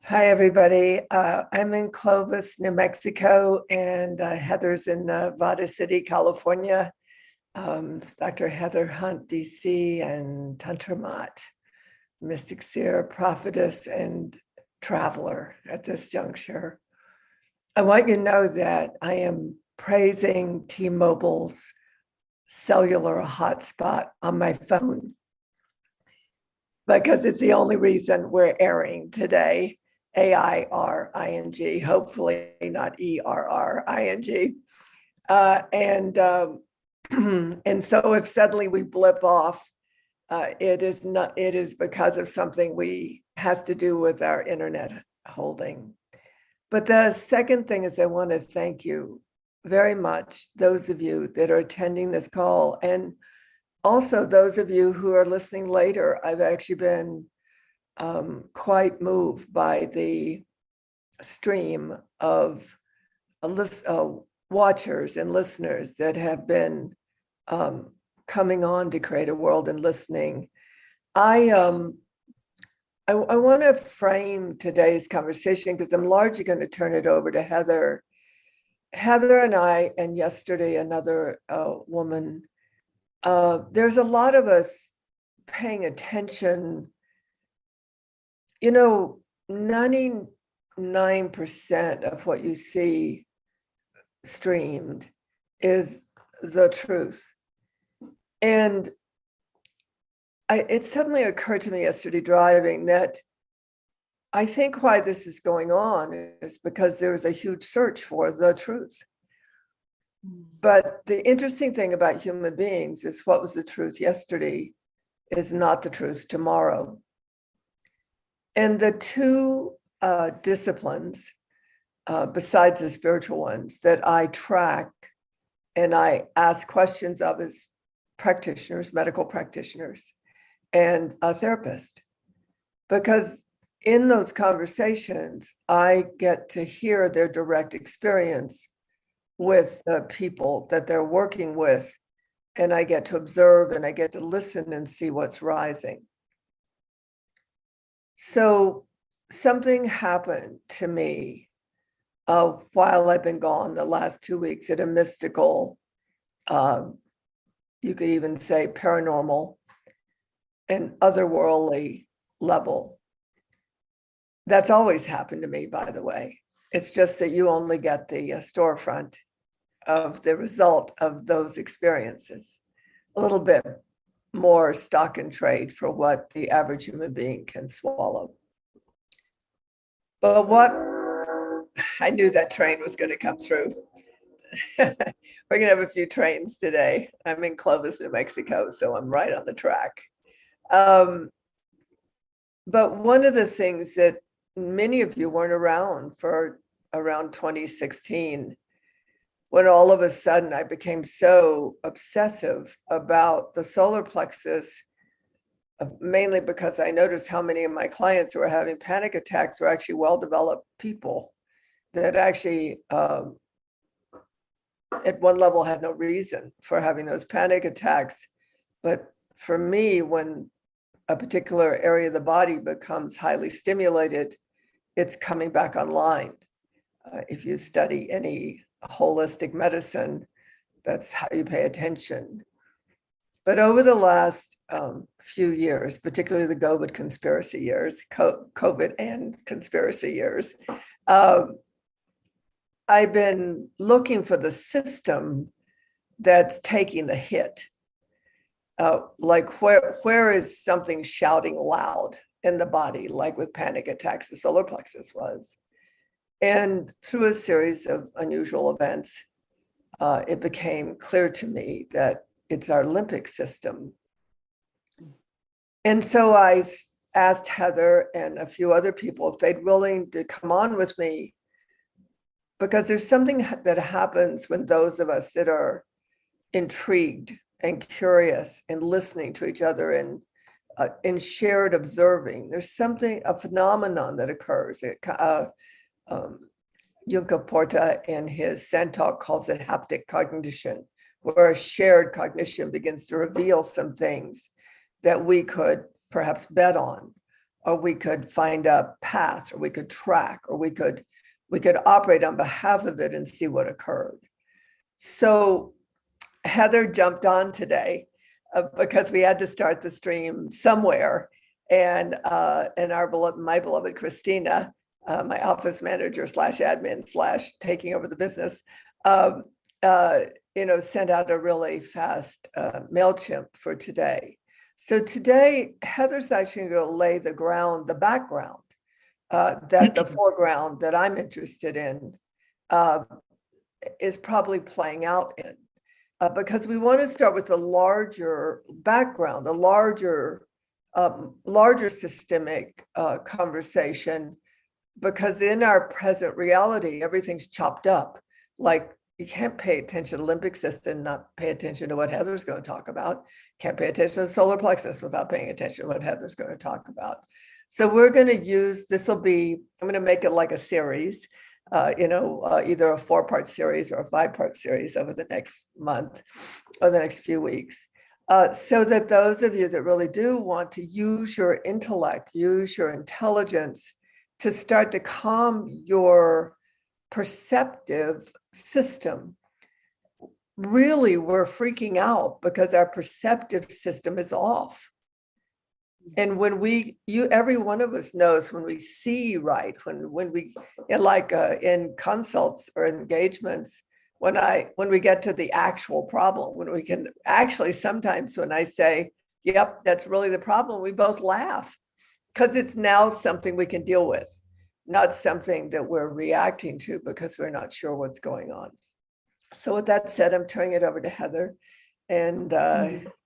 Hi, everybody. I'm in Clovis, New Mexico, and Heather's in Nevada City, California. It's Dr. Heather Hunt, DC, and Tantra Mat, Mystic Seer, Prophetess, and Traveler at this juncture. I want you to know that I am praising T-Mobile's cellular hotspot on my phone because it's the only reason we're airing today. AIRING, hopefully not ERRING. And so if suddenly we blip off, it is because of something has to do with our internet holding. But the second thing is I want to thank you very much, those of you that are attending this call, and also those of you who are listening later. I've actually been quite moved by the stream of watchers and listeners that have been coming on to CreateAWorld and listening. I want to frame today's conversation because I'm largely going to turn it over to Heather. Heather and I, and yesterday another woman, there's a lot of us paying attention. 99% of what you see streamed is the truth. And it suddenly occurred to me yesterday driving that I think why this is going on is because there is a huge search for the truth. But the interesting thing about human beings is what was the truth yesterday is not the truth tomorrow. And the two disciplines, besides the spiritual ones, that I track and I ask questions of as practitioners, medical practitioners, and a therapist. Because in those conversations, I get to hear their direct experience with the people that they're working with, and I get to observe and I get to listen and see what's rising. So something happened to me while I've been gone the last 2 weeks at a mystical, you could even say paranormal and otherworldly level. That's always happened to me, by the way. It's just that you only get the storefront of the result of those experiences. A little bit more stock and trade for what the average human being can swallow. But I knew that train was going to come through. We're going to have a few trains today. I'm in Clovis, New Mexico, so I'm right on the track. But one of the things that many of you weren't around for around 2016, when all of a sudden I became so obsessive about the solar plexus, mainly because I noticed how many of my clients who were having panic attacks were actually well-developed people that actually, at one level, had no reason for having those panic attacks. But for me, when a particular area of the body becomes highly stimulated, it's coming back online. If you study any holistic medicine, that's how you pay attention. But over the last few years, particularly the COVID conspiracy years, COVID and conspiracy years, I've been looking for the system that's taking the hit. Like where is something shouting loud in the body, like with panic attacks, the solar plexus was. And through a series of unusual events, it became clear to me that it's our limbic system. And so I asked Heather and a few other people if they'd willing to come on with me, because there's something that happens when those of us that are intrigued and curious and listening to each other and in shared observing, there's a phenomenon that occurs. Juncker Porta in his Sand Talk calls it haptic cognition, where a shared cognition begins to reveal some things that we could perhaps bet on or we could find a path, or we could track, or we could operate on behalf of it and see what occurred. So Heather jumped on today because we had to start the stream somewhere, and my beloved Christina, my office manager / admin / taking over the business, sent out a really fast MailChimp for today. So today, Heather's actually going to lay the background, that the foreground that I'm interested in is probably playing out in. Because we want to start with the larger background, the larger systemic conversation, because in our present reality, everything's chopped up. Like, you can't pay attention to the limbic system, not pay attention to what Heather's going to talk about. Can't pay attention to the solar plexus without paying attention to what Heather's going to talk about. So we're going to use, I'm going to make it like a series, either a 4-part series or a 5-part series over the next month or the next few weeks. So that those of you that really do want to use your intellect, use your intelligence to start to calm your perceptive system. Really, we're freaking out because our perceptive system is off. And when every one of us knows when we see right, when we, in consults or engagements, when we get to the actual problem, when we can actually, sometimes when I say, yep, that's really the problem, we both laugh because it's now something we can deal with, not something that we're reacting to because we're not sure what's going on. So with that said, I'm turning it over to Heather, and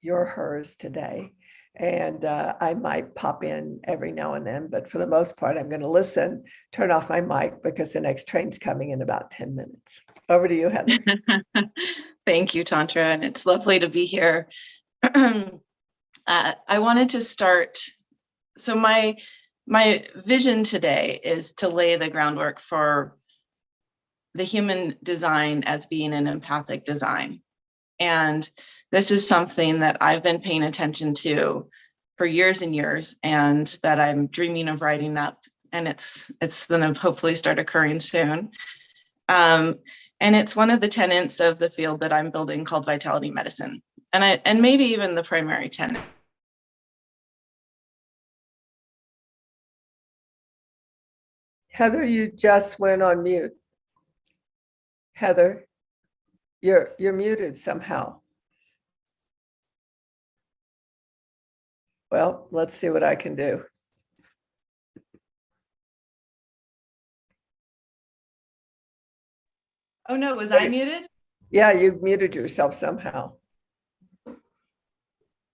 you're hers today. And I might pop in every now and then, but for the most part, I'm going to listen, turn off my mic because the next train's coming in about 10 minutes. Over to you, Heather. Thank you, Tantra, and it's lovely to be here. I wanted to start, so my vision today is to lay the groundwork for the human design as being an empathic design. And this is something that I've been paying attention to for years and years, and that I'm dreaming of writing up, and it's going to hopefully start occurring soon. And it's one of the tenets of the field that I'm building called vitality medicine, and maybe even the primary tenet. Heather, you just went on mute. Heather, you're muted somehow. Well, let's see what I can do. Oh no, was I muted? Yeah, you muted yourself somehow.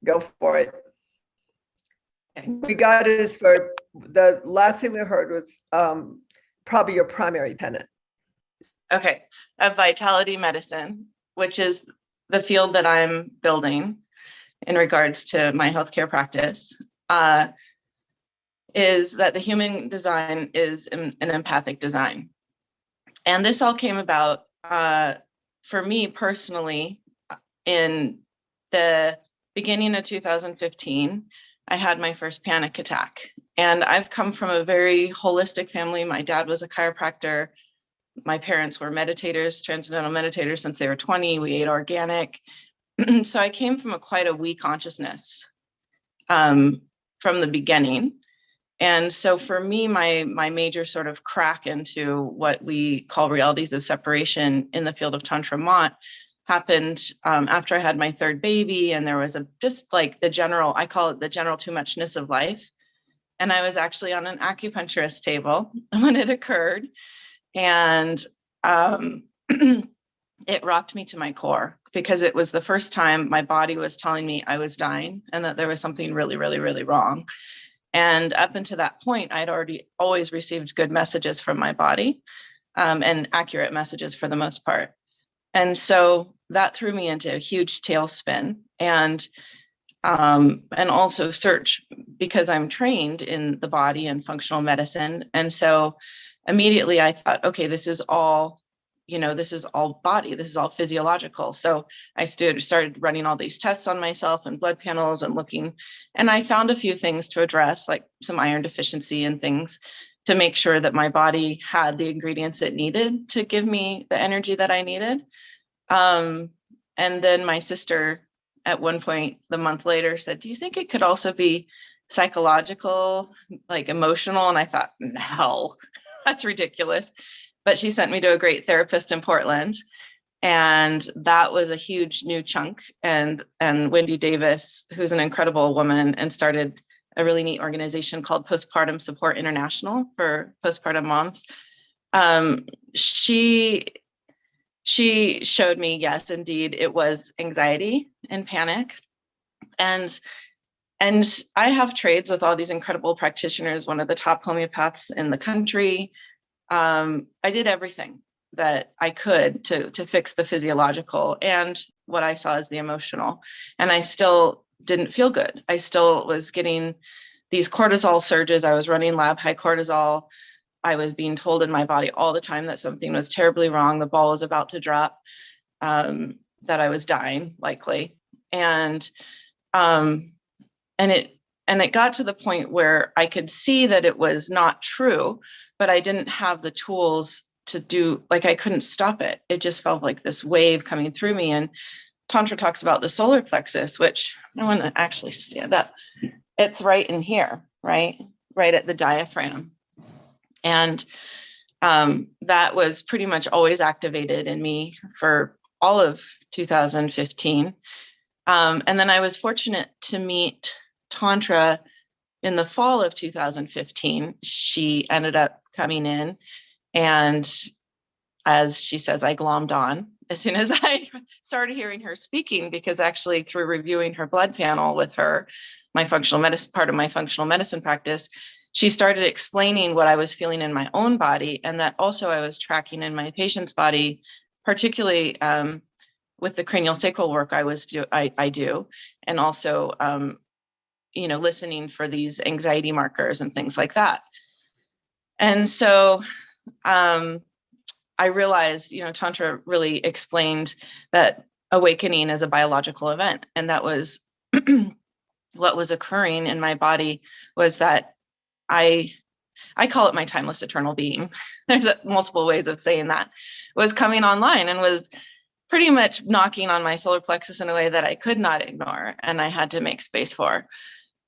Go for it. Okay. We got is for the last thing we heard was probably your primary tenet. Okay, of vitality medicine, which is the field that I'm building in regards to my healthcare practice, is that the human design is an empathic design. And this all came about for me personally in the beginning of 2015. I had my first panic attack, and I've come from a very holistic family. My dad was a chiropractor. My parents were meditators, transcendental meditators since they were 20. We ate organic. So I came from quite a we consciousness from the beginning. And so for me, my major sort of crack into what we call realities of separation in the field of Tantra Mat happened after I had my third baby. And there was just like I call it the general too muchness of life. And I was actually on an acupuncturist table when it occurred. And it rocked me to my core, because it was the first time my body was telling me I was dying and that there was something really, really, really wrong. And up until that point, I'd always received good messages from my body, and accurate messages for the most part. And so that threw me into a huge tailspin, and also search, because I'm trained in the body and functional medicine. And so immediately I thought, okay, this is all this is all body, this is all physiological. So I started running all these tests on myself and blood panels and looking, and I found a few things to address, like some iron deficiency and things, to make sure that my body had the ingredients it needed to give me the energy that I needed. And then my sister at one point, the month later, said, do you think it could also be psychological, like emotional? And I thought, no, that's ridiculous. But she sent me to a great therapist in Portland. And that was a huge new chunk. And Wendy Davis, who's an incredible woman and started a really neat organization called Postpartum Support International for postpartum moms. She showed me, yes, indeed, it was anxiety and panic. And I have trades with all these incredible practitioners, one of the top homeopaths in the country. I did everything that I could to fix the physiological and what I saw as the emotional. And I still didn't feel good. I still was getting these cortisol surges. I was running lab high cortisol. I was being told in my body all the time that something was terribly wrong. The ball was about to drop, that I was dying, likely. And it got to the point where I could see that it was not true, but I didn't have the tools to do, like, I couldn't stop it. It just felt like this wave coming through me. And Tantra talks about the solar plexus, which I want to actually stand up. It's right in here, right at the diaphragm. And that was pretty much always activated in me for all of 2015. And then I was fortunate to meet Tantra in the fall of 2015. She ended up coming in, and as she says, I glommed on as soon as I started hearing her speaking, because actually through reviewing her blood panel with her, my functional medicine, part of my functional medicine practice, she started explaining what I was feeling in my own body, and that also I was tracking in my patient's body, particularly with the cranial sacral work I do, and also listening for these anxiety markers and things like that. And so I realized, Tantra really explained that awakening is a biological event, and that was what was occurring in my body was that I call it my timeless eternal being. There's multiple ways of saying that, was coming online and was pretty much knocking on my solar plexus in a way that I could not ignore and I had to make space for.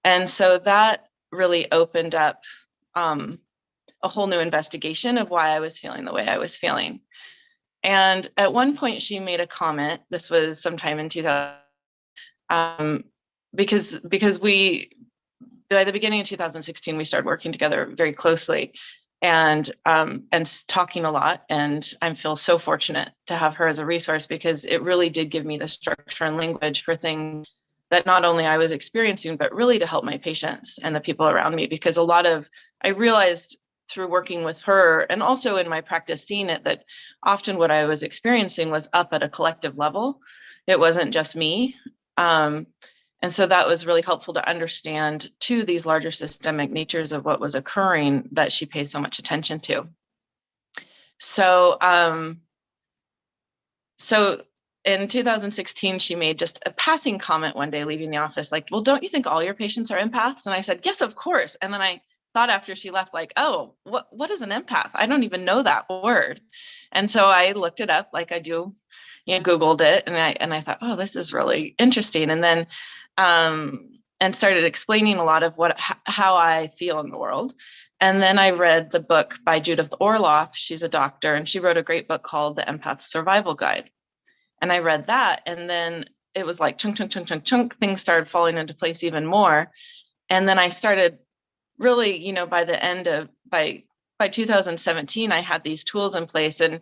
And so that really opened up a whole new investigation of why I was feeling the way I was feeling. And at one point she made a comment, this was sometime in 2000, because we, by the beginning of 2016, we started working together very closely and talking a lot. And I feel so fortunate to have her as a resource, because it really did give me the structure and language for things that not only I was experiencing, but really to help my patients and the people around me. Because I realized through working with her and also in my practice seeing it, that often what I was experiencing was up at a collective level. It wasn't just me. And so that was really helpful to understand too, these larger systemic natures of what was occurring that she pays so much attention to. So in 2016, she made just a passing comment one day leaving the office, like, well, don't you think all your patients are empaths? And I said, yes, of course. And then I thought after she left, like, oh, what is an empath? I don't even know that word. And so I looked it up like I do, Googled it, and I thought, oh, this is really interesting. And then and started explaining a lot of how I feel in the world. And then I read the book by Judith Orloff. She's a doctor, and she wrote a great book called The Empath Survival Guide. And I read that, and then it was like chunk, chunk, chunk, chunk, chunk. Things started falling into place even more. And then I started really, by 2017, I had these tools in place, and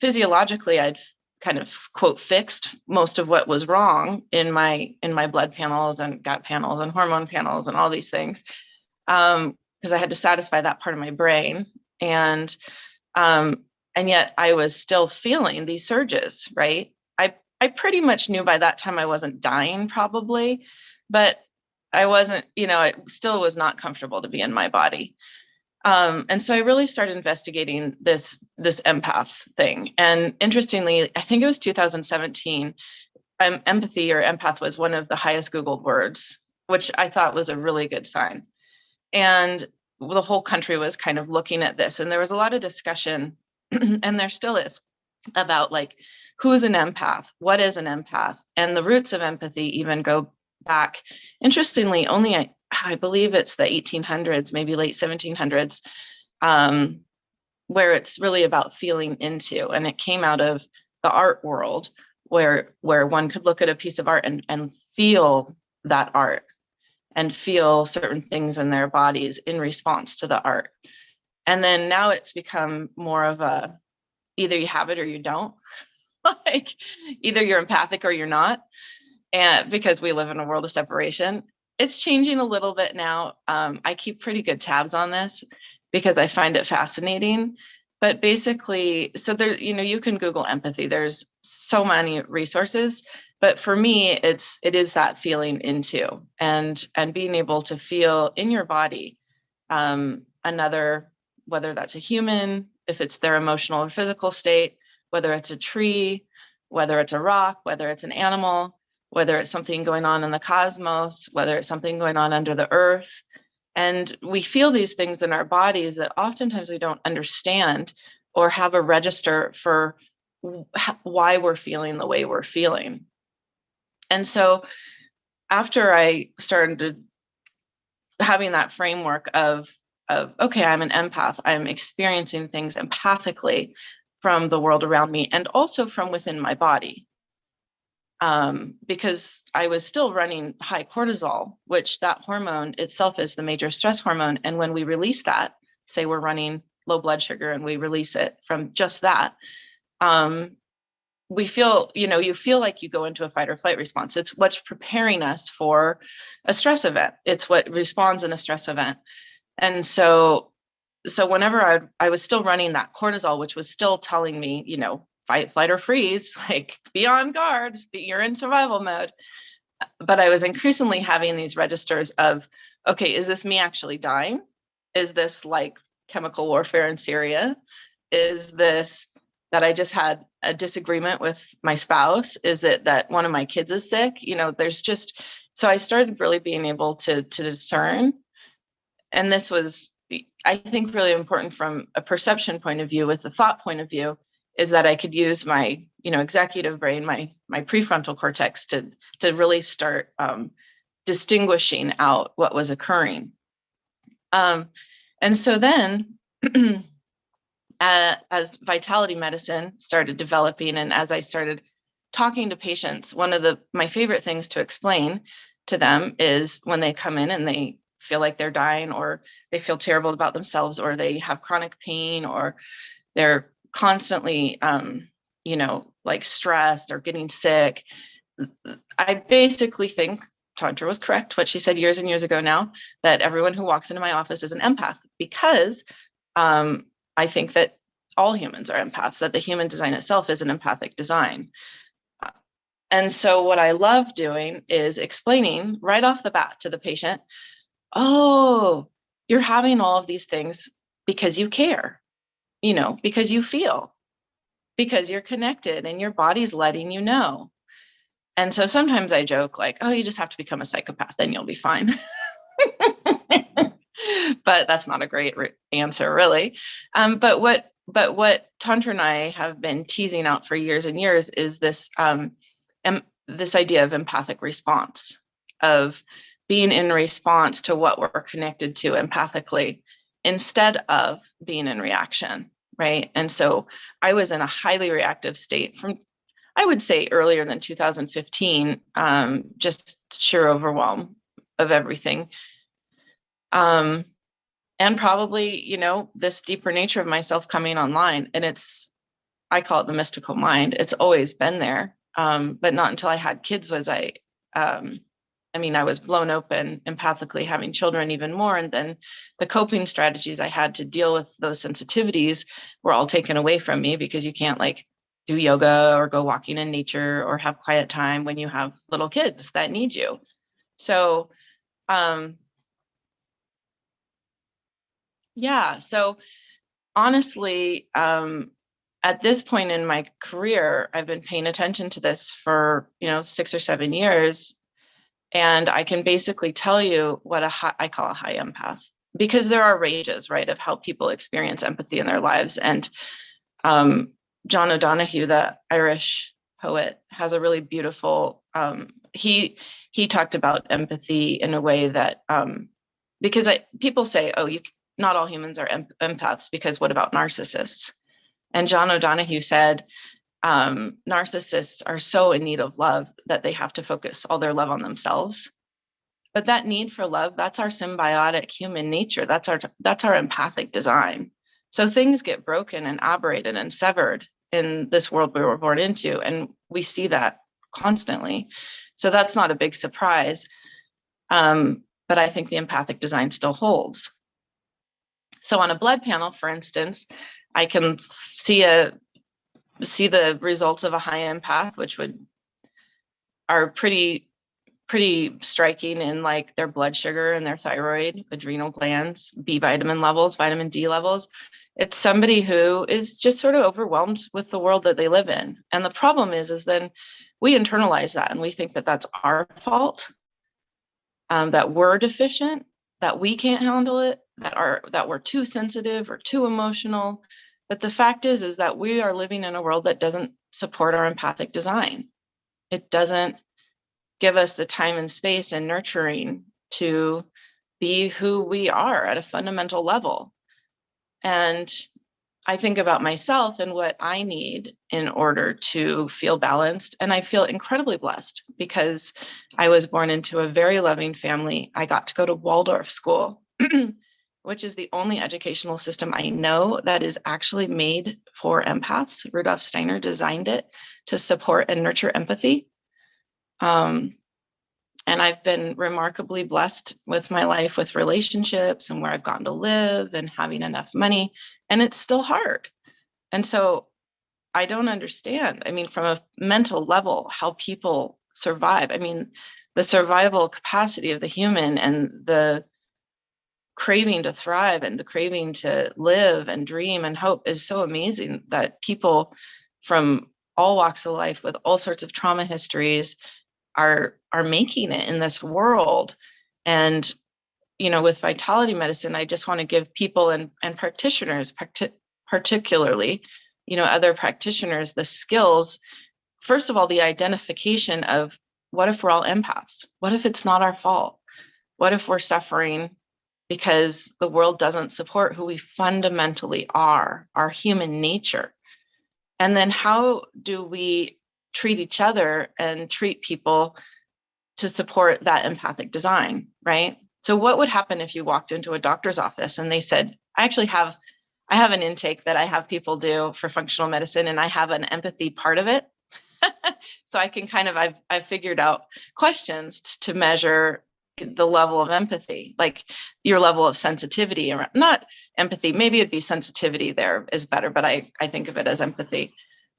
physiologically, I'd kind of quote fixed most of what was wrong in my blood panels and gut panels and hormone panels and all these things, because I had to satisfy that part of my brain. And yet I was still feeling these surges, right? I pretty much knew by that time I wasn't dying probably, but I wasn't, it still was not comfortable to be in my body. And so I really started investigating this empath thing. And interestingly, I think it was 2017, empathy or empath was one of the highest Googled words, which I thought was a really good sign. And the whole country was kind of looking at this, and there was a lot of discussion, and there still is, about like, who's an empath? What is an empath? And the roots of empathy even go back, interestingly, only I believe it's the 1800s, maybe late 1700s, where it's really about feeling into. And it came out of the art world, where one could look at a piece of art and feel that art and feel certain things in their bodies in response to the art. And then now it's become more of a, either you have it or you don't. Like, either you're empathic or you're not. And because we live in a world of separation, it's changing a little bit now. I keep pretty good tabs on this because I find it fascinating. But basically, so there, you can Google empathy. There's so many resources. But for me, it is that feeling into and being able to feel in your body another, whether that's a human, if it's their emotional or physical state, whether it's a tree, whether it's a rock, whether it's an animal, whether it's something going on in the cosmos, whether it's something going on under the earth. And we feel these things in our bodies that oftentimes we don't understand or have a register for why we're feeling the way we're feeling. And so after I started having that framework of okay, I'm an empath, I'm experiencing things empathically from the world around me and also from within my body. Because I was still running high cortisol, which that hormone itself is the major stress hormone. And when we release that, say we're running low blood sugar and we release it from just that, we feel, you feel like you go into a fight or flight response. It's what's preparing us for a stress event. It's what responds in a stress event. And so whenever I was still running that cortisol, which was still telling me, fight, flight, or freeze, like be on guard, you're in survival mode. But I was increasingly having these registers of, okay, is this me actually dying? Is this like chemical warfare in Syria? Is this that I just had a disagreement with my spouse? Is it that one of my kids is sick? There's just, so I started really being able to discern. And this was, I think, really important from a perception point of view. With the thought point of view, is that I could use my, executive brain, my prefrontal cortex to really start distinguishing out what was occurring. And so then, as vitality medicine started developing, and as I started talking to patients, one of my favorite things to explain to them is when they come in and they feel like they're dying, or they feel terrible about themselves, or they have chronic pain, or they're constantly, like stressed or getting sick. I basically think Tantra was correct, what she said years and years ago now, that everyone who walks into my office is an empath, because I think that all humans are empaths, that the human design itself is an empathic design. And so what I love doing is explaining right off the bat to the patient, oh, you're having all of these things because you care, because you feel, because you're connected and your body's letting you know. And so sometimes I joke like, oh, you just have to become a psychopath, then you'll be fine. But that's not a great answer, really. But what Tantra and I have been teasing out for years and years is this this idea of empathic response, of being in response to what we're connected to empathically, instead of being in reaction, right? And so I was in a highly reactive state from, I would say, earlier than 2015, just sheer overwhelm of everything. And probably, this deeper nature of myself coming online. And I call it the mystical mind. It's always been there. But not until I had kids was I was blown open empathically, having children even more. And then the coping strategies I had to deal with those sensitivities were all taken away from me, because you can't like do yoga or go walking in nature or have quiet time when you have little kids that need you. So, Yeah. So honestly, at this point in my career, I've been paying attention to this for, 6 or 7 years. And I can basically tell you what I call a high empath, because there are ranges, right, of how people experience empathy in their lives. And John O'Donohue, the Irish poet, has a really beautiful, he talked about empathy in a way that, because people say, oh, not all humans are empaths, because what about narcissists? And John O'Donohue said, narcissists are so in need of love that they have to focus all their love on themselves. But that need for love, that's our symbiotic human nature. That's our empathic design. So things get broken and aberrated and severed in this world we were born into, and we see that constantly. So that's not a big surprise. But I think the empathic design still holds. So on a blood panel, for instance, I can see the results of a high empath, which are pretty striking in like their blood sugar and their thyroid, adrenal glands, B vitamin levels, vitamin D levels. It's somebody who is just sort of overwhelmed with the world that they live in. And the problem is then we internalize that and we think that that's our fault, that we're deficient, that we can't handle it, that we're too sensitive or too emotional. But the fact is that we are living in a world that doesn't support our empathic design. It doesn't give us the time and space and nurturing to be who we are at a fundamental level. And I think about myself and what I need in order to feel balanced. And I feel incredibly blessed because I was born into a very loving family. I got to go to Waldorf school, which is the only educational system I know that is actually made for empaths. Rudolf Steiner designed it to support and nurture empathy. And I've been remarkably blessed with my life, with relationships and where I've gotten to live and having enough money. And it's still hard. And so I don't understand, I mean, from a mental level, how people survive. I mean, the survival capacity of the human and the craving to thrive and the craving to live and dream and hope is so amazing that people from all walks of life with all sorts of trauma histories are making it in this world. And with vitality medicine, I just want to give people and practitioners, particularly other practitioners, the skills. First of all, the identification of, what if we're all empaths? What if it's not our fault? What if we're suffering because the world doesn't support who we fundamentally are, our human nature? And then how do we treat each other and treat people to support that empathic design, right? So what would happen if you walked into a doctor's office and they said, I have an intake that I have people do for functional medicine, and I have an empathy part of it. So I can I've figured out questions to measure the level of empathy, like your level of sensitivity, or not empathy, maybe it'd be sensitivity there is better, but I think of it as empathy.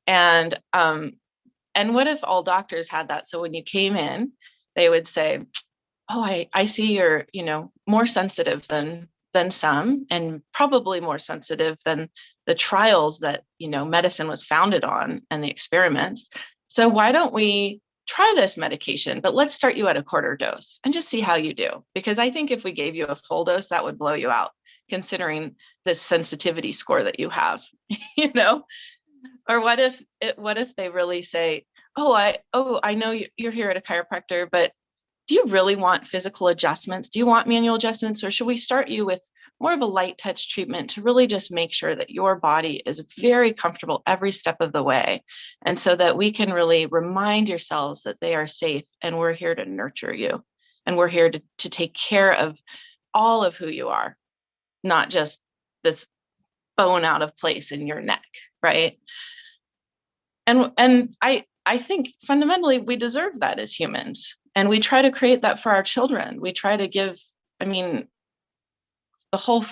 And what if all doctors had that? So when you came in, they would say, oh, I see you're, more sensitive than some, and probably more sensitive than the trials that, medicine was founded on and the experiments. So why don't we try this medication, but let's start you at a quarter dose and just see how you do. Because I think if we gave you a full dose, that would blow you out, considering this sensitivity score that you have, Or what if they really say, I know you're here at a chiropractor, but do you really want physical adjustments? Do you want manual adjustments? Or should we start you with more of a light touch treatment to really just make sure that your body is very comfortable every step of the way? And so that we can really remind yourselves that they are safe, and we're here to nurture you. And we're here to take care of all of who you are, not just this bone out of place in your neck, right? And I think fundamentally we deserve that as humans. And we try to create that for our children. We try to give, the whole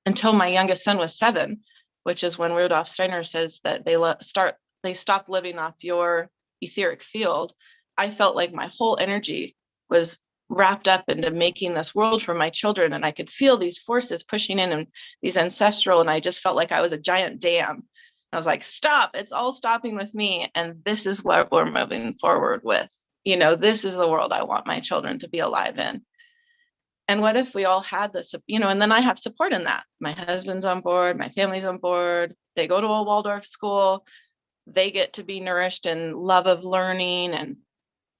until my youngest son was 7, which is when Rudolf Steiner says that they stop living off your etheric field. I felt like my whole energy was wrapped up into making this world for my children, and I could feel these forces pushing in and these ancestral, and I just felt like I was a giant dam. I was like, stop, it's all stopping with me, and this is what we're moving forward with. This is the world I want my children to be alive in. And what if we all had this, and then I have support in that. My husband's on board, my family's on board, they go to a Waldorf school, they get to be nourished in love of learning, and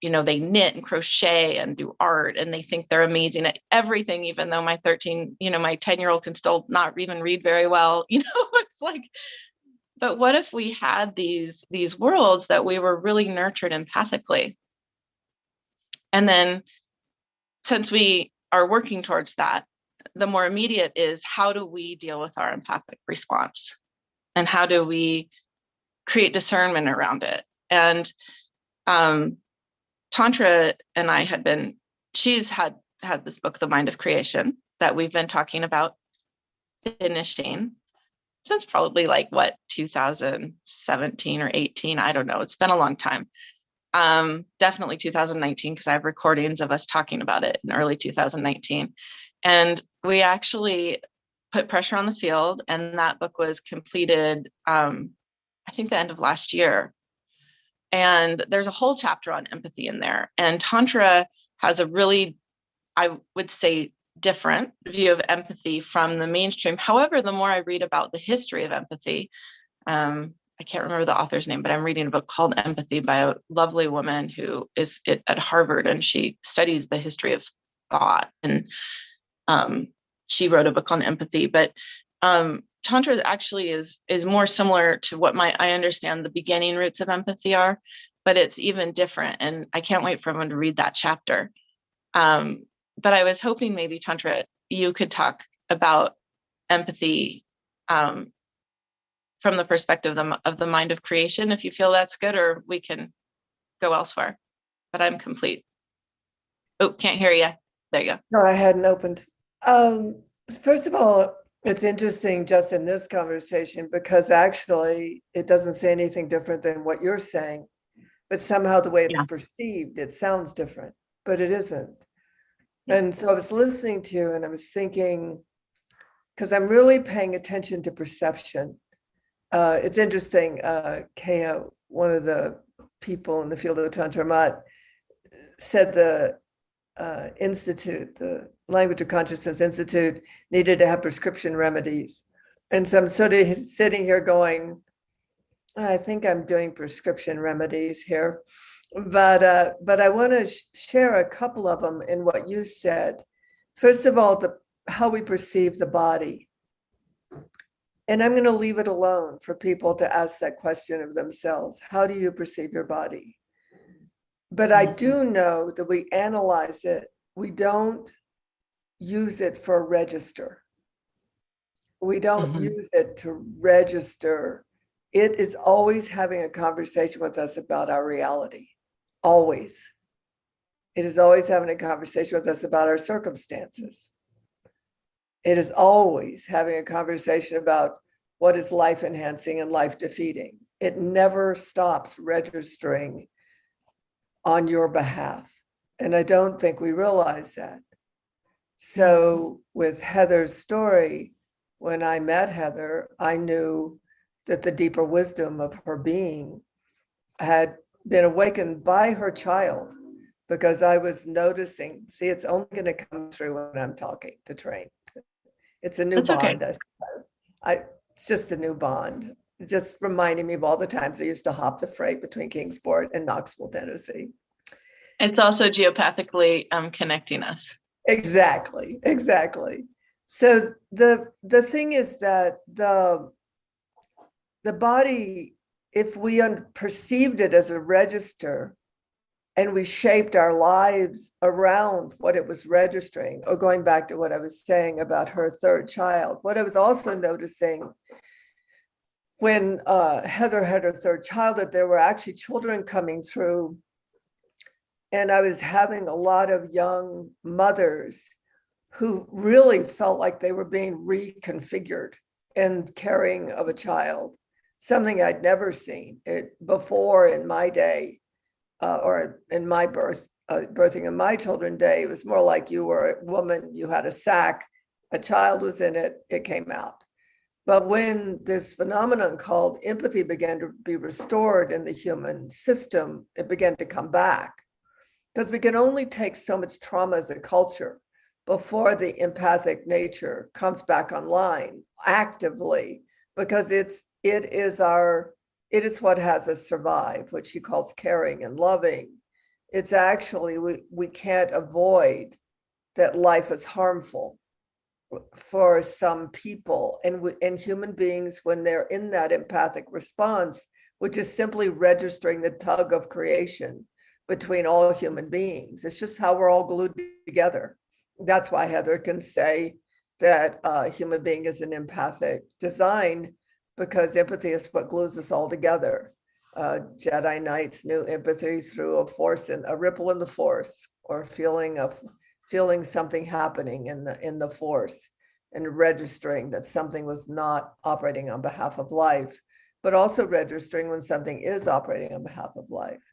they knit and crochet and do art, and they think they're amazing at everything, even though my 10-year-old can still not even read very well. It's like, but what if we had these worlds that we were really nurtured empathically? And then, since we are working towards that, the more immediate is, how do we deal with our empathic response? And how do we create discernment around it? And Tantra and I she's had this book, The Mind of Creation, that we've been talking about finishing since probably 2017 or 18. I don't know. It's been a long time. Definitely 2019, because I have recordings of us talking about it in early 2019. And we actually put pressure on the field, and that book was completed, I think, the end of last year. And there's a whole chapter on empathy in there. And Tantra has a really, I would say, different view of empathy from the mainstream. However, the more I read about the history of empathy, I can't remember the author's name, but I'm reading a book called Empathy by a lovely woman who is at Harvard, and she studies the history of thought. And she wrote a book on empathy. But Tantra actually is more similar to what I understand the beginning roots of empathy are, but it's even different. And I can't wait for everyone to read that chapter. But I was hoping maybe, Tantra, you could talk about empathy from the perspective of the mind of creation, if you feel that's good, or we can go elsewhere. But I'm complete. Oh, can't hear you. There you go. No, I hadn't opened. First of all, it's interesting just in this conversation, because actually it doesn't say anything different than what you're saying, but somehow the way it's perceived, it sounds different, but it isn't. And so I was listening to you and I was thinking, because I'm really paying attention to perception. It's interesting, Kea, one of the people in the field of Tantra Mat, said the Institute, the Language of Consciousness Institute, needed to have prescription remedies. And so I'm sort of sitting here going, I think I'm doing prescription remedies here. But I want to share a couple of them in what you said. First of all, how we perceive the body. And I'm going to leave it alone for people to ask that question of themselves. How do you perceive your body? But I do know that we analyze it. We don't use it for a register. We don't use it to register. It is always having a conversation with us about our reality. Always. It is always having a conversation with us about our circumstances. It is always having a conversation about what is life enhancing and life defeating. It never stops registering on your behalf. And I don't think we realize that. So with Heather's story, when I met Heather, I knew that the deeper wisdom of her being had been awakened by her child, because I was noticing, see, it's only going to come through when I'm talking to train. It's a new bond, okay. I suppose. It's just a new bond. Just reminding me of all the times I used to hop the freight between Kingsport and Knoxville, Tennessee. It's also geopathically connecting us. Exactly. So the thing is that the body, if we perceived it as a register and we shaped our lives around what it was registering, or going back to what I was saying about her third child, what I was also noticing when Heather had her third child, that there were actually children coming through. And I was having a lot of young mothers who really felt like they were being reconfigured in caring of a child, something I'd never seen it before in my day or in my birth birthing of my children day, it was more like you were a woman, you had a sac, a child was in it, it came out. But when this phenomenon called empathy began to be restored in the human system, it began to come back. Because we can only take so much trauma as a culture before the empathic nature comes back online actively, because it is what has us survive, what she calls caring and loving. It's actually, we can't avoid that life is harmful for some people, and human beings, when they're in that empathic response, which is simply registering the tug of creation between all human beings. It's just how we're all glued together. That's why Heather can say that a human being is an empathic design, because empathy is what glues us all together. Jedi Knights knew empathy through a ripple in the force, or feeling something happening in the force, and registering that something was not operating on behalf of life, but also registering when something is operating on behalf of life.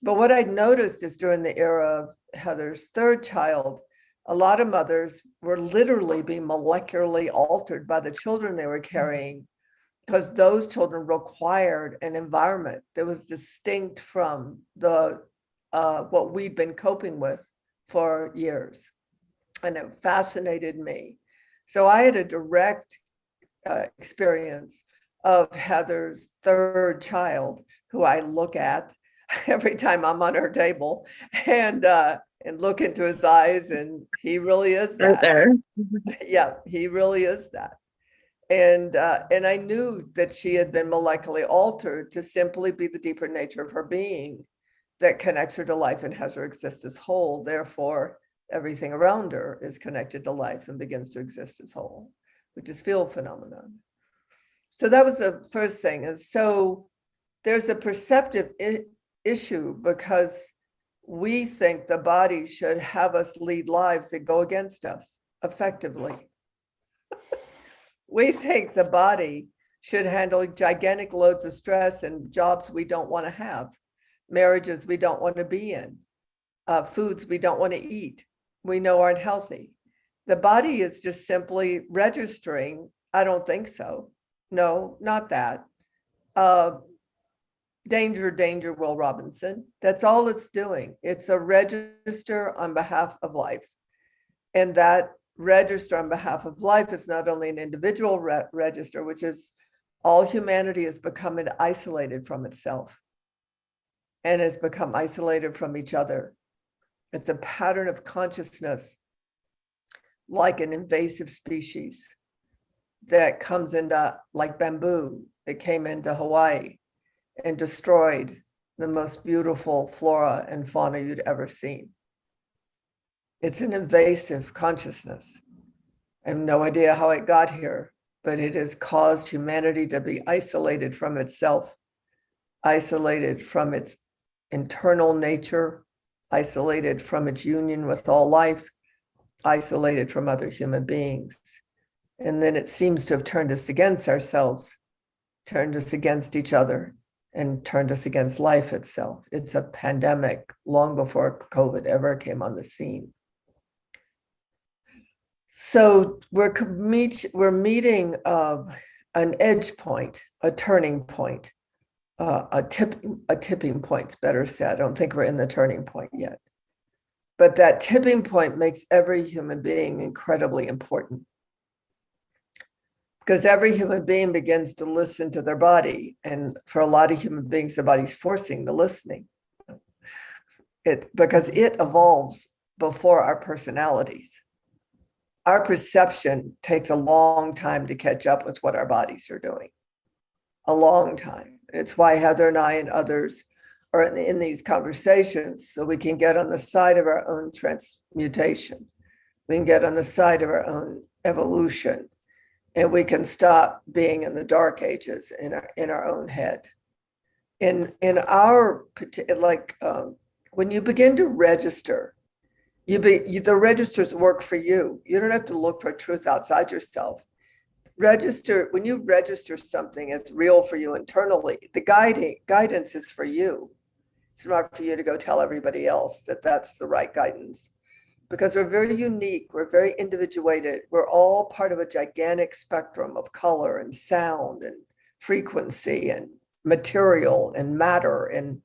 But what I noticed is during the era of Heather's third child, a lot of mothers were literally being molecularly altered by the children they were carrying, because those children required an environment that was distinct from what we'd been coping with for years. And it fascinated me. So I had a direct experience of Heather's third child, who I look at every time I'm on her table, and look into his eyes, and he really is that. Right there. Yeah, he really is that. And I knew that she had been molecularly altered to simply be the deeper nature of her being that connects her to life and has her exist as whole. Therefore, everything around her is connected to life and begins to exist as whole, which is field phenomenon. So that was the first thing. And so there's a perceptive issue, because we think the body should have us lead lives that go against us effectively. We think the body should handle gigantic loads of stress and jobs we don't want to have, marriages we don't want to be in, foods we don't want to eat, we know aren't healthy. The body is just simply registering, I don't think so. No, not that. Danger, danger, Will Robinson. That's all it's doing. It's a register on behalf of life. And that register on behalf of life is not only an individual register, which is all humanity has become isolated from itself and has become isolated from each other. It's a pattern of consciousness, like an invasive species that comes into, like bamboo, that came into Hawaii and destroyed the most beautiful flora and fauna you'd ever seen. It's an invasive consciousness. I have no idea how it got here, but it has caused humanity to be isolated from itself, isolated from its internal nature, isolated from its union with all life, isolated from other human beings. And then it seems to have turned us against ourselves, turned us against each other, and turned us against life itself. It's a pandemic long before COVID ever came on the scene. So we're meeting an edge point, a turning point, a tipping point's better said. I don't think we're in the turning point yet. But that tipping point makes every human being incredibly important, because every human being begins to listen to their body. And for a lot of human beings, the body's forcing the listening. Because it evolves before our personalities. Our perception takes a long time to catch up with what our bodies are doing. A long time. It's why Heather and I and others are in these conversations, so we can get on the side of our own transmutation. We can get on the side of our own evolution, and we can stop being in the dark ages in our own head. In our, when you begin to register, the registers work for you. You don't have to look for truth outside yourself. When you register something as real for you internally, the guidance is for you. It's not for you to go tell everybody else that that's the right guidance, because we're very unique. We're very individuated. We're all part of a gigantic spectrum of color and sound and frequency and material and matter and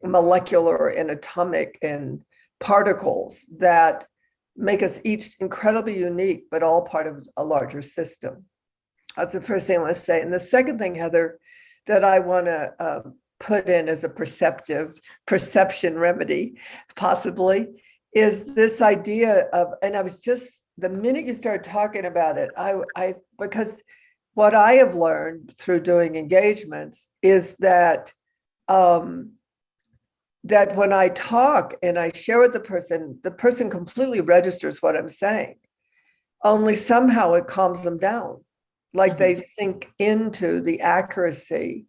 molecular and atomic and particles that make us each incredibly unique, but all part of a larger system. That's the first thing I want to say. And the second thing, Heather, that I want to put in as a perception remedy, possibly, is this idea of, and I was just, the minute you started talking about it, because what I have learned through doing engagements is that that when I talk and I share with the person completely registers what I'm saying, only somehow it calms them down. Like they sink into the accuracy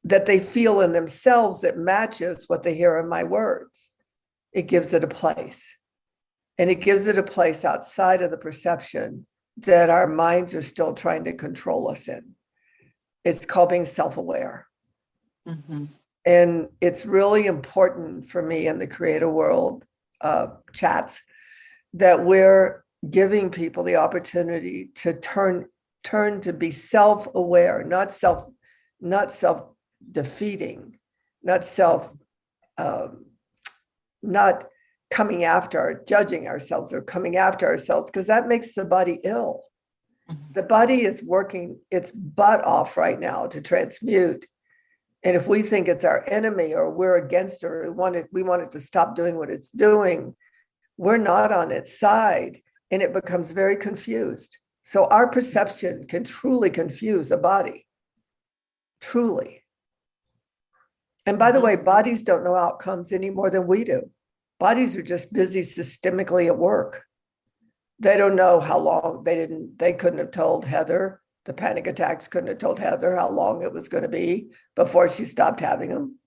that they feel in themselves that matches what they hear in my words. It gives it a place. And it gives it a place outside of the perception that our minds are still trying to control us in. It's called being self-aware. Mm-hmm. And it's really important for me in the CreateAWorld chats that we're giving people the opportunity to turn to be self-aware, not self-defeating, not coming after or judging ourselves or coming after ourselves, because that makes the body ill. Mm-hmm. The body is working its butt off right now to transmute. And if we think it's our enemy or we're against it or we want it to stop doing what it's doing, we're not on its side, and it becomes very confused. So our perception can truly confuse a body, truly. And by the way, bodies don't know outcomes any more than we do. Bodies are just busy systemically at work. They don't know how long they couldn't have told Heather. The panic attacks couldn't have told Heather how long it was going to be before she stopped having them.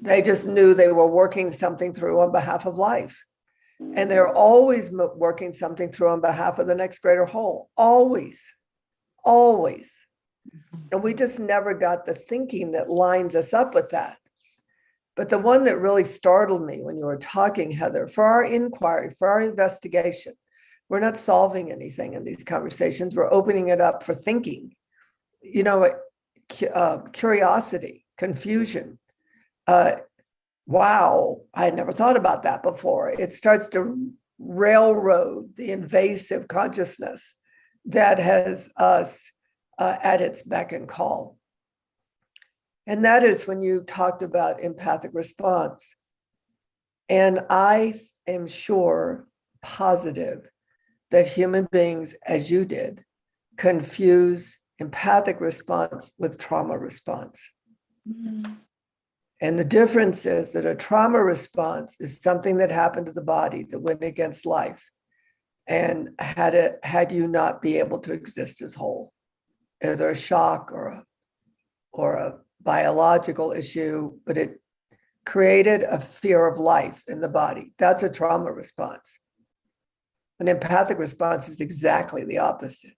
They just knew they were working something through on behalf of life. And they're always working something through on behalf of the next greater whole. Always, always. And we just never got the thinking that lines us up with that. But the one that really startled me when you were talking, Heather, for our inquiry, for our investigation, we're not solving anything in these conversations. We're opening it up for thinking, curiosity, confusion. Wow, I had never thought about that before. It starts to railroad the invasive consciousness that has us at its beck and call. And that is when you talked about empathic response. And I am sure, positive, that human beings, as you did, confuse empathic response with trauma response. Mm-hmm. And the difference is that a trauma response is something that happened to the body that went against life, and had you not be able to exist as whole, either a shock or a biological issue, but it created a fear of life in the body. That's a trauma response. An empathic response is exactly the opposite.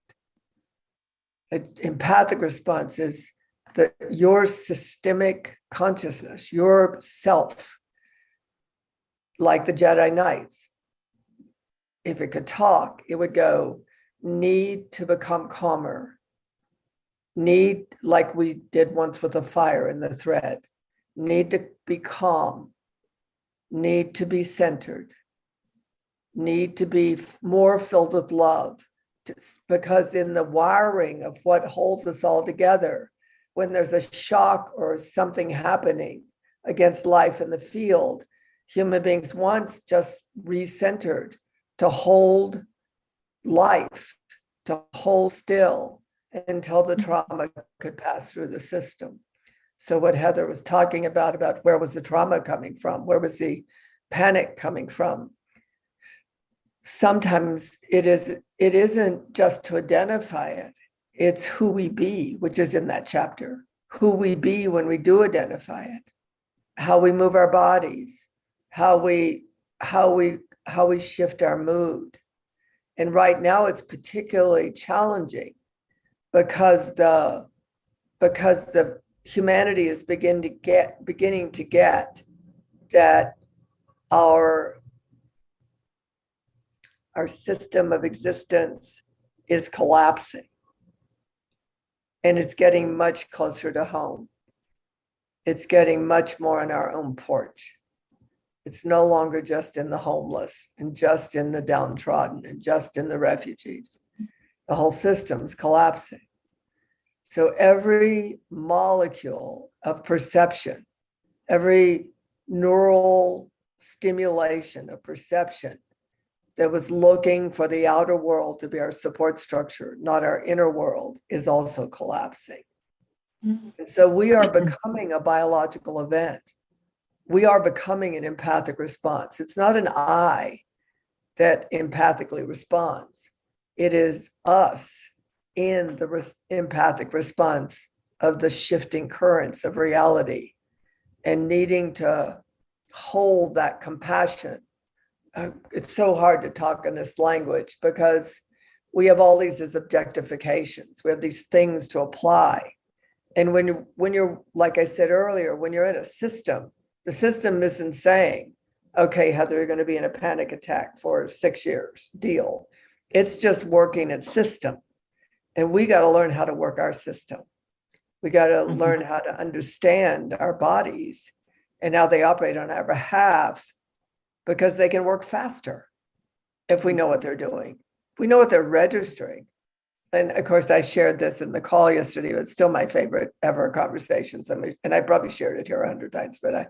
An empathic response is your systemic consciousness, your self, like the Jedi Knights. If it could talk, it would go, need to become calmer. Need, like we did once with a fire in the thread, need to be calm, need to be centered, need to be more filled with love, because in the wiring of what holds us all together, when there's a shock or something happening against life in the field, human beings once just recentered to hold life, to hold still until the trauma could pass through the system. So what Heather was talking about where was the trauma coming from? Where was the panic coming from? Sometimes it isn't just to identify it. It's who we be, which is in that chapter. Who we be when we do identify it. How we move our bodies, how we shift our mood. And right now it's particularly challenging because the humanity is beginning to get that our system of existence is collapsing, and it's getting much closer to home. It's getting much more on our own porch. It's no longer just in the homeless and just in the downtrodden and just in the refugees. The whole system's collapsing. So every molecule of perception, every neural stimulation of perception that was looking for the outer world to be our support structure, not our inner world, is also collapsing. And so we are becoming a biological event. We are becoming an empathic response. It's not an I that empathically responds. It is us in the empathic response of the shifting currents of reality and needing to hold that compassion. It's so hard to talk in this language because we have all these as objectifications. We have these things to apply. And when you're, like I said earlier, when you're in a system, the system isn't saying, okay, Heather, you're going to be in a panic attack for 6 years, deal. It's just working its system. And we got to learn how to work our system. We got to learn how to understand our bodies and how they operate on our behalf, because they can work faster if we know what they're doing. If we know what they're registering. And of course, I shared this in the call yesterday. It's still my favorite ever conversations. And I probably shared it here 100 times, but I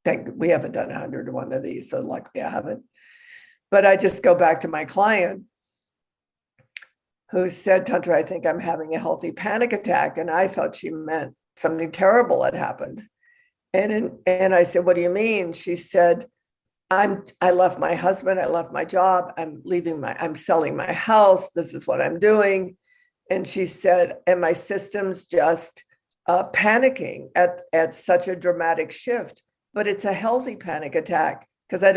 think we haven't done 101 of these. So luckily I haven't. But I just go back to my client who said, Tantra, I think I'm having a healthy panic attack. And I thought she meant something terrible had happened. And I said, what do you mean? She said, I left my husband, I left my job, I'm selling my house, this is what I'm doing. And she said, and my system's just panicking at such a dramatic shift, but it's a healthy panic attack because I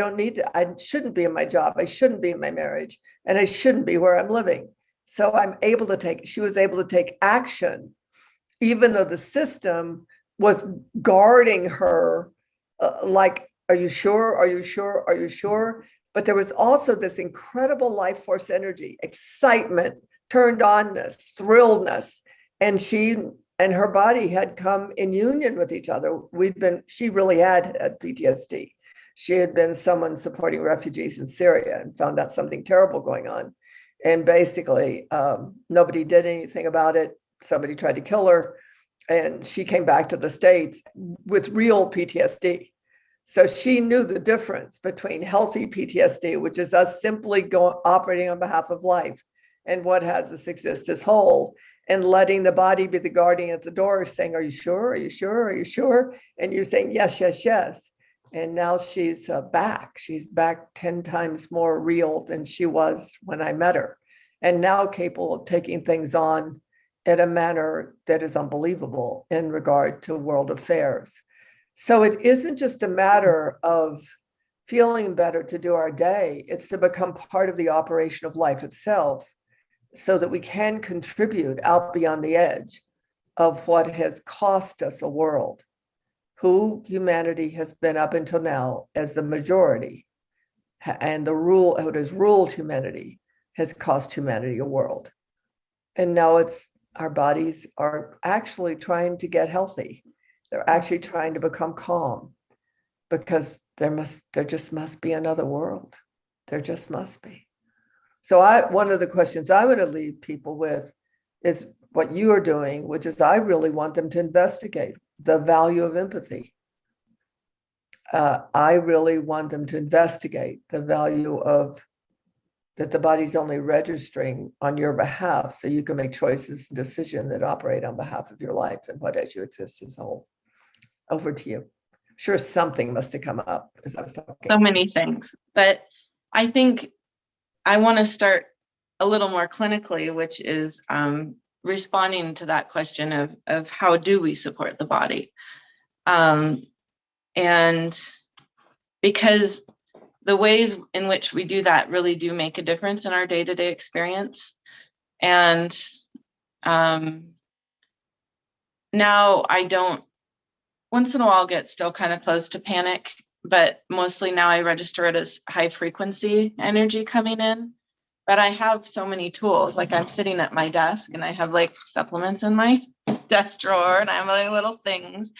shouldn't be in my job, I shouldn't be in my marriage, and I shouldn't be where I'm living. So she was able to take action, even though the system was guarding her like, are you sure? Are you sure? Are you sure? But there was also this incredible life force energy, excitement, turned onness, thrilledness. And she and her body had come in union with each other. She really had PTSD. She had been someone supporting refugees in Syria and found out something terrible going on. And basically, nobody did anything about it. Somebody tried to kill her. And she came back to the States with real PTSD. So she knew the difference between healthy PTSD, which is us simply operating on behalf of life, and what has us exist as whole, and letting the body be the guardian at the door saying, are you sure? Are you sure? Are you sure? And you're saying, yes, yes, yes. And now she's back. She's back 10 times more real than she was when I met her, and now capable of taking things on in a manner that is unbelievable in regard to world affairs. So it isn't just a matter of feeling better to do our day. It's to become part of the operation of life itself so that we can contribute out beyond the edge of what has cost us a world, who humanity has been up until now as the majority, and what has ruled humanity has cost humanity a world. And now our bodies are actually trying to get healthy. They're actually trying to become calm because there just must be another world. There just must be. So one of the questions I would leave people with is what you are doing, which is I really want them to investigate the value of empathy. I really want them to investigate the value of that the body's only registering on your behalf so you can make choices and decisions that operate on behalf of your life and what as you exist as a whole. Over to you. I'm sure something must have come up as I was talking. So many things, but I think I want to start a little more clinically, which is responding to that question of how do we support the body? And because the ways in which we do that really do make a difference in our day-to-day experience. And now I don't, once in a while, get still kind of close to panic, but mostly now I register it as high frequency energy coming in. But I have so many tools. Like I'm sitting at my desk and I have like supplements in my desk drawer, and I have like little things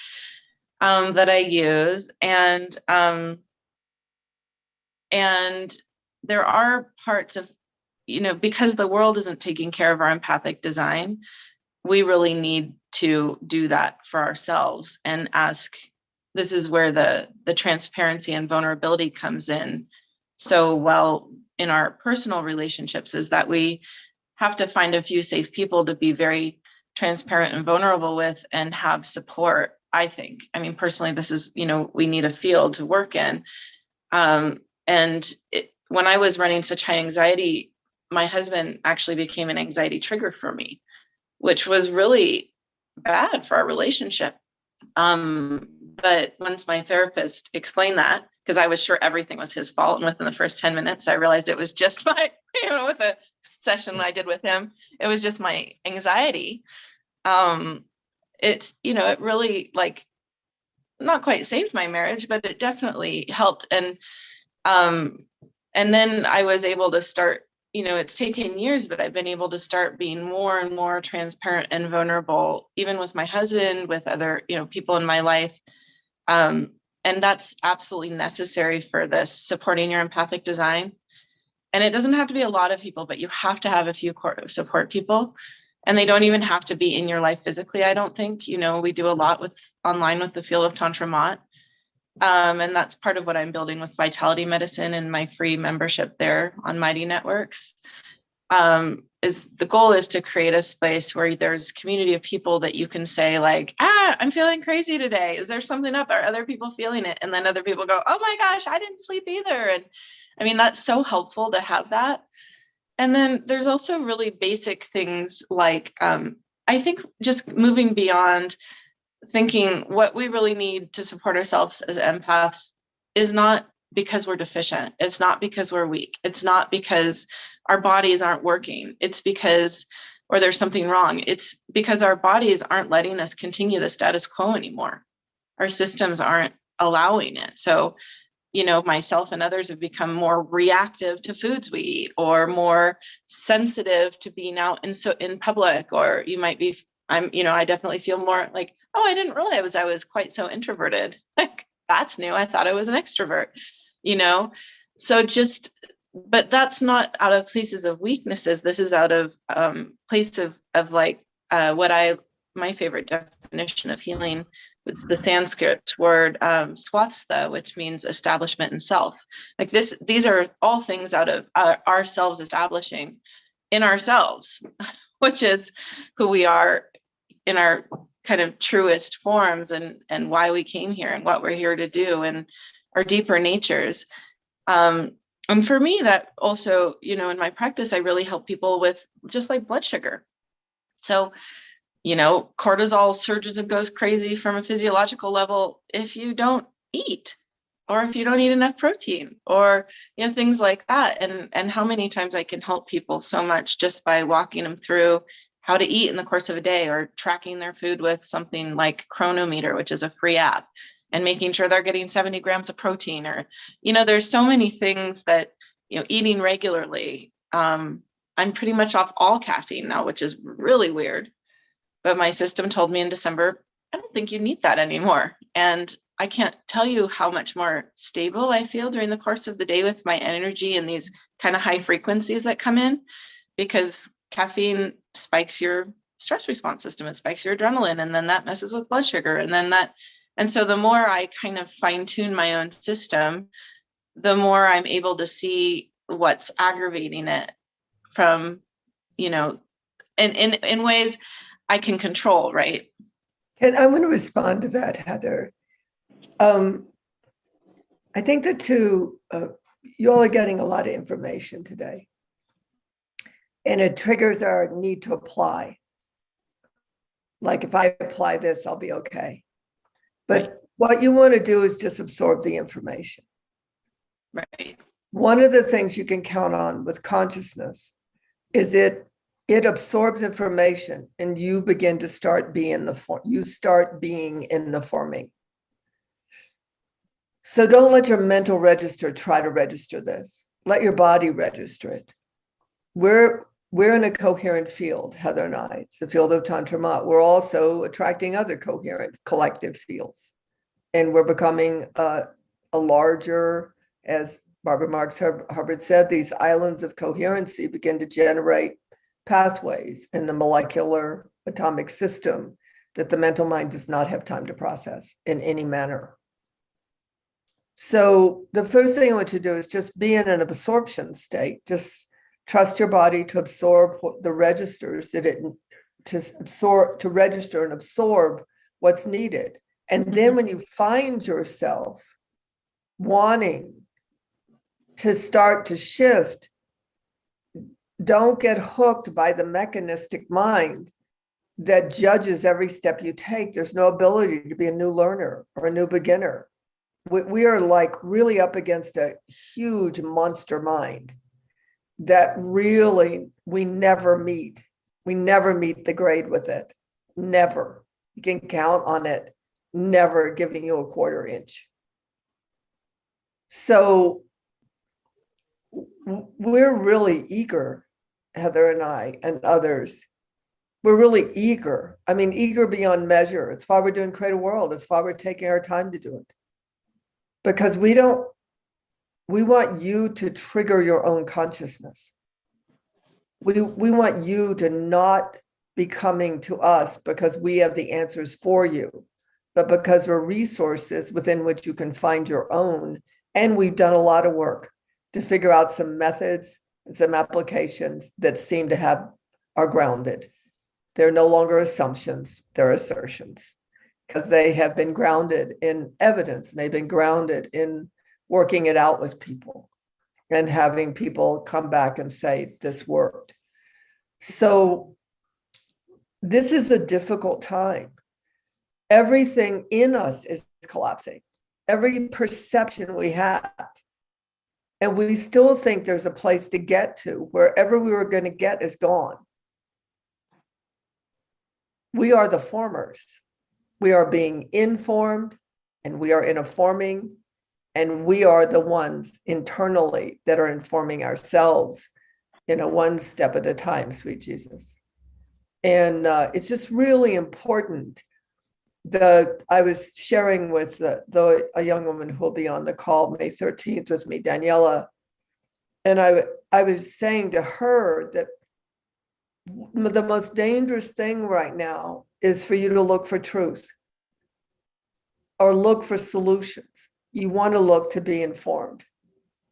that I use. And there are parts of, because the world isn't taking care of our empathic design, we really need to do that for ourselves and ask. This is where the transparency and vulnerability comes in so well in our personal relationships, is that we have to find a few safe people to be very transparent and vulnerable with and have support. I think, personally, this is, we need a field to work in. When I was running such high anxiety, my husband actually became an anxiety trigger for me, which was really bad for our relationship. But once my therapist explained that, because I was sure everything was his fault, and within the first 10 minutes, I realized it was just my, with a session I did with him, it was just my anxiety. It really, like, not quite saved my marriage, but it definitely helped. And then I was able to start, it's taken years, but I've been able to start being more and more transparent and vulnerable, even with my husband, with other, people in my life. And that's absolutely necessary for this, supporting your empathic design. And it doesn't have to be a lot of people, but you have to have a few support people. And they don't even have to be in your life physically, I don't think. We do a lot online with the field of Tantra Mat. And that's part of what I'm building with Vitality Medicine and my free membership there on Mighty Networks. Is the goal is to create a space where there's a community of people that you can say, like, I'm feeling crazy today. Is there something up? Are other people feeling it? And then other people go, oh my gosh, I didn't sleep either. And that's so helpful to have that. And then there's also really basic things like, I think just moving beyond thinking what we really need to support ourselves as empaths is not because we're deficient. It's not because we're weak. It's not because our bodies aren't working. It's because, or there's something wrong. It's because our bodies aren't letting us continue the status quo anymore. Our systems aren't allowing it. So, myself and others have become more reactive to foods we eat, or more sensitive to being out in public, or you might be, I definitely feel more like, oh, I didn't realize I was quite so introverted. Like, that's new. I thought I was an extrovert, So but that's not out of places of weaknesses. This is out of place of like my favorite definition of healing. It's the Sanskrit word swastha, which means establishment in self. Like these are all things out of ourselves establishing in ourselves, which is who we are in our kind of truest forms, and why we came here and what we're here to do, and our deeper natures. And for me, that also, in my practice, I really help people with just like blood sugar. So, cortisol surges and goes crazy from a physiological level if you don't eat, or if you don't eat enough protein, or, things like that. And how many times I can help people so much just by walking them through how to eat in the course of a day, or tracking their food with something like Chronometer, which is a free app, and making sure they're getting 70 grams of protein, or, there's so many things that, eating regularly. I'm pretty much off all caffeine now, which is really weird. But my system told me in December, I don't think you need that anymore. And I can't tell you how much more stable I feel during the course of the day with my energy and these kind of high frequencies that come in, because caffeine spikes your stress response system. It spikes your adrenaline, and then that messes with blood sugar. And so the more I kind of fine tune my own system, the more I'm able to see what's aggravating it from, in ways I can control, right? And I want to respond to that, Heather. I think the two, you all are getting a lot of information today, and it triggers our need to apply. Like, if I apply this, I'll be okay. But right. What you want to do is just absorb the information. Right. One of the things you can count on with consciousness is it absorbs information, and you begin to start being in the forming. So don't let your mental register try to register this. Let your body register it. We're in a coherent field, Heather and I. It's the field of Tantra. We're also attracting other coherent collective fields. And we're becoming a larger, as Barbara Marx Hubbard said, these islands of coherency begin to generate pathways in the molecular atomic system that the mental mind does not have time to process in any manner. So the first thing I want you to do is just be in an absorption state. Just trust your body to absorb the registers that it to register and absorb what's needed. And then when you find yourself wanting to start to shift, don't get hooked by the mechanistic mind that judges every step you take. There's no ability to be a new learner or a new beginner. We are like really up against a huge monster mind that really we never meet. We never meet the grade with it. Never. You can count on it never giving you a quarter inch. So we're really eager, Heather and I and others. We're really eager. I mean, eager beyond measure. It's why we're doing CreateAWorld. It's why we're taking our time to do it. Because we want you to trigger your own consciousness. We want you to not be coming to us because we have the answers for you, but because we're resources within which you can find your own. And we've done a lot of work to figure out some methods and some applications that seem to are grounded. They're no longer assumptions, they're assertions, because they have been grounded in evidence and they've been grounded in working it out with people and having people come back and say, this worked. So this is a difficult time. Everything in us is collapsing. Every perception we have. And we still think there's a place to get to. Wherever we were going to get is gone. We are the formers. We are being informed and we are informing, and we are the ones internally that are informing ourselves, one step at a time, sweet Jesus. And it's just really important. I was sharing with a young woman who will be on the call May 13th with me, Daniela, and I was saying to her that the most dangerous thing right now is for you to look for truth or look for solutions. You want to look to be informed.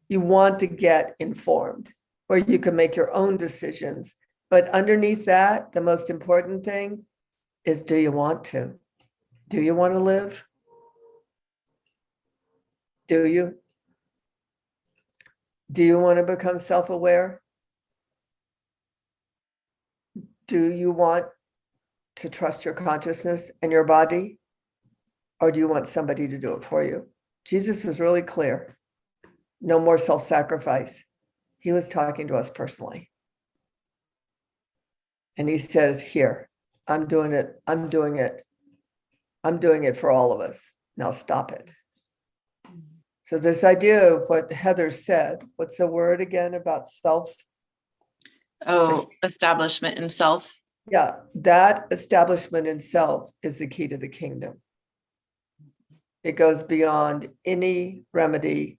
You want to get informed where you can make your own decisions. But underneath that, the most important thing is, do you want to? Do you want to live? Do you? Do you want to become self-aware? Do you want to trust your consciousness and your body? Or do you want somebody to do it for you? Jesus was really clear. No more self-sacrifice. He was talking to us personally. And he said, here, I'm doing it. I'm doing it. I'm doing it for all of us. Now stop it. So this idea of what Heather said, what's the word again about self? Oh, establishment in self. Yeah, that establishment in self is the key to the kingdom. It goes beyond any remedy.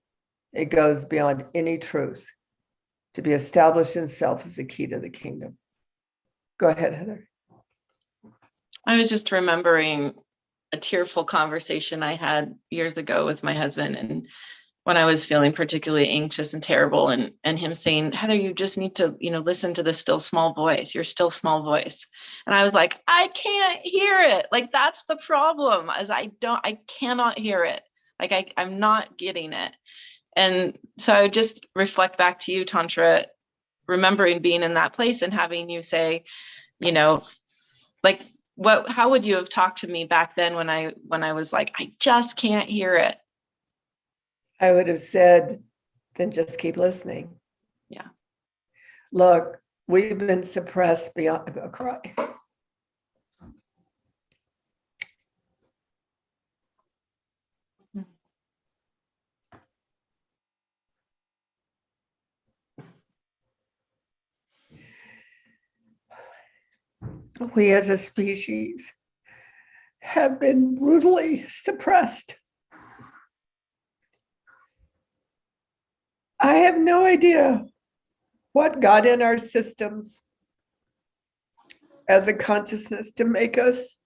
It goes beyond any truth. To be established in self is the key to the kingdom. Go ahead, Heather. I was just remembering a tearful conversation I had years ago with my husband, and when I was feeling particularly anxious and terrible, and him saying, Heather, you just need to, listen to the still small voice, your still small voice. And I was like, I can't hear it. Like, that's the problem, as I cannot hear it. Like I'm not getting it. And so I just reflect back to you, Tantra, remembering being in that place and having you say, like, how would you have talked to me back then when I was like, I just can't hear it? I would have said, then just keep listening. Yeah. Look, we've been suppressed beyond, I'm gonna cry. we as a species have been brutally suppressed. I have no idea what got in our systems as a consciousness to make us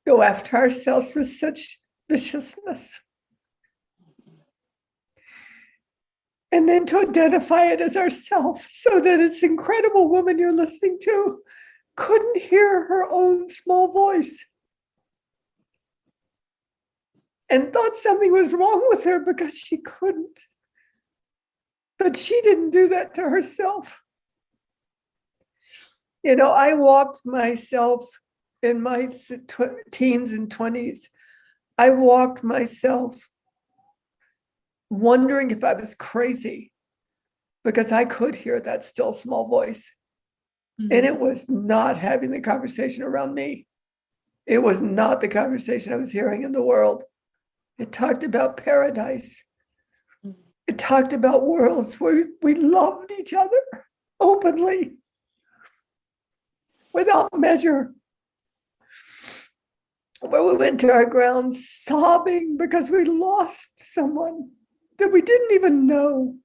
go after ourselves with such viciousness. And then to identify it as ourself, so that this incredible woman you're listening to couldn't hear her own small voice and thought something was wrong with her because she couldn't. But she didn't do that to herself. You know, I walked myself in my teens and 20s. I walked myself wondering if I was crazy because I could hear that still small voice. Mm-hmm. And it was not having the conversation around me. It was not the conversation I was hearing in the world. It talked about paradise. It talked about worlds where we loved each other openly, without measure. Where we went to our ground sobbing because we lost someone that we didn't even know.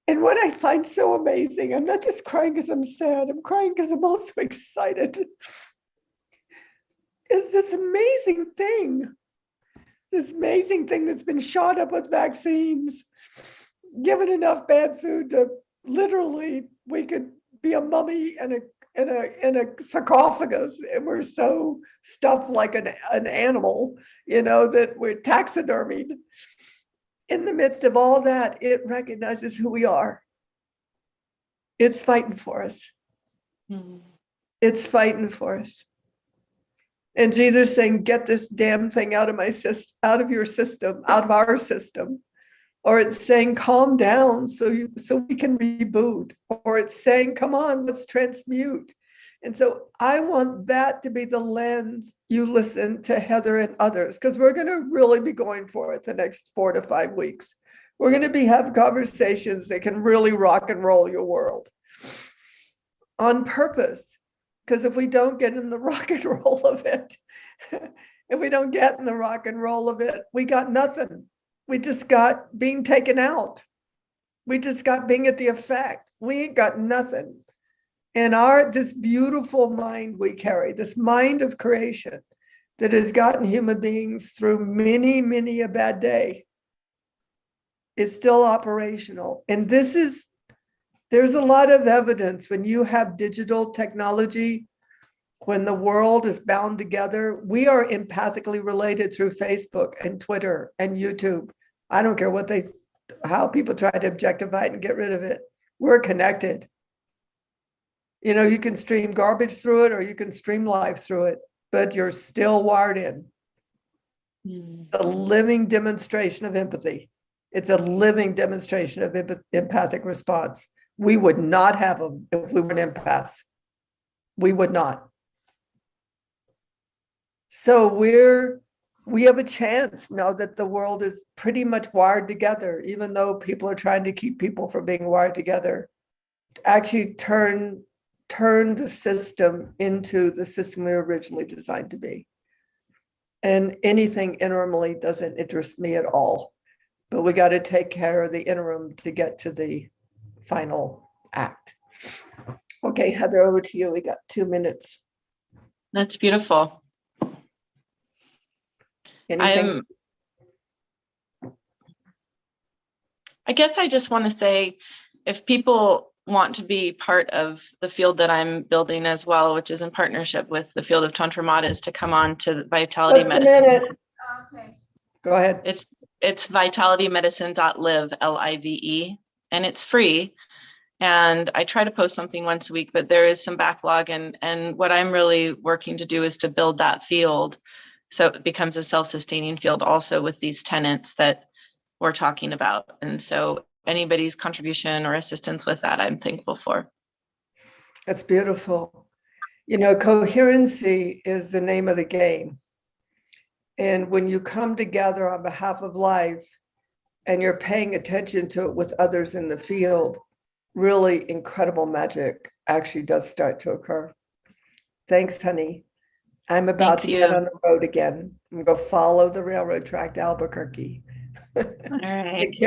And what I find so amazing, I'm not just crying because I'm sad, I'm crying because I'm also excited, is this amazing thing that's been shot up with vaccines, given enough bad food to literally, we could be a mummy in a sarcophagus, and we're so stuffed like an animal, you know, that we're taxidermied. In the midst of all that, it recognizes who we are. It's fighting for us. Mm-hmm. It's fighting for us. And it's either saying, get this damn thing out of my system, out of your system, out of our system, or it's saying, calm down so we can reboot, or it's saying, come on, let's transmute. And so I want that to be the lens you listen to Heather and others, because we're going to really be going for it the next 4 to 5 weeks. We're going to be having conversations that can really rock and roll your world on purpose. Because if we don't get in the rock and roll of it, we got nothing. We just got being taken out. We just got being at the effect. We ain't got nothing. And this beautiful mind we carry, this mind of creation that has gotten human beings through many, many a bad day, is still operational. And there's a lot of evidence when you have digital technology, when the world is bound together. We are empathically related through Facebook and Twitter and YouTube. I don't care how people try to objectify it and get rid of it. We're connected. You know, you can stream garbage through it or you can stream live through it, but you're still wired in. A living demonstration of empathy. It's a living demonstration of empathic response. We would not have them if we weren't empaths. We would not. So we have a chance now that the world is pretty much wired together, even though people are trying to keep people from being wired together, to actually turn the system into the system we were originally designed to be. And anything interimly doesn't interest me at all. But we got to take care of the interim to get to the final act. Okay, Heather, over to you. We got 2 minutes. That's beautiful. Anything? I guess I just want to say, if people want to be part of the field that I'm building as well, which is in partnership with the field of Tantra Mata, is to come on to Vitality Medicine. A minute. Okay. Go ahead. It's vitalitymedicine.live, LIVE, and it's free. And I try to post something once a week, but there is some backlog. And what I'm really working to do is to build that field so it becomes a self-sustaining field also with these tenets that we're talking about. And so anybody's contribution or assistance with that, I'm thankful for. That's beautiful. You know, coherency is the name of the game. And when you come together on behalf of life and you're paying attention to it with others in the field, really incredible magic actually does start to occur. Thanks, honey. I'm about Thanks to get you. on the road again. I'm going to follow the railroad track to Albuquerque. All right. Take care.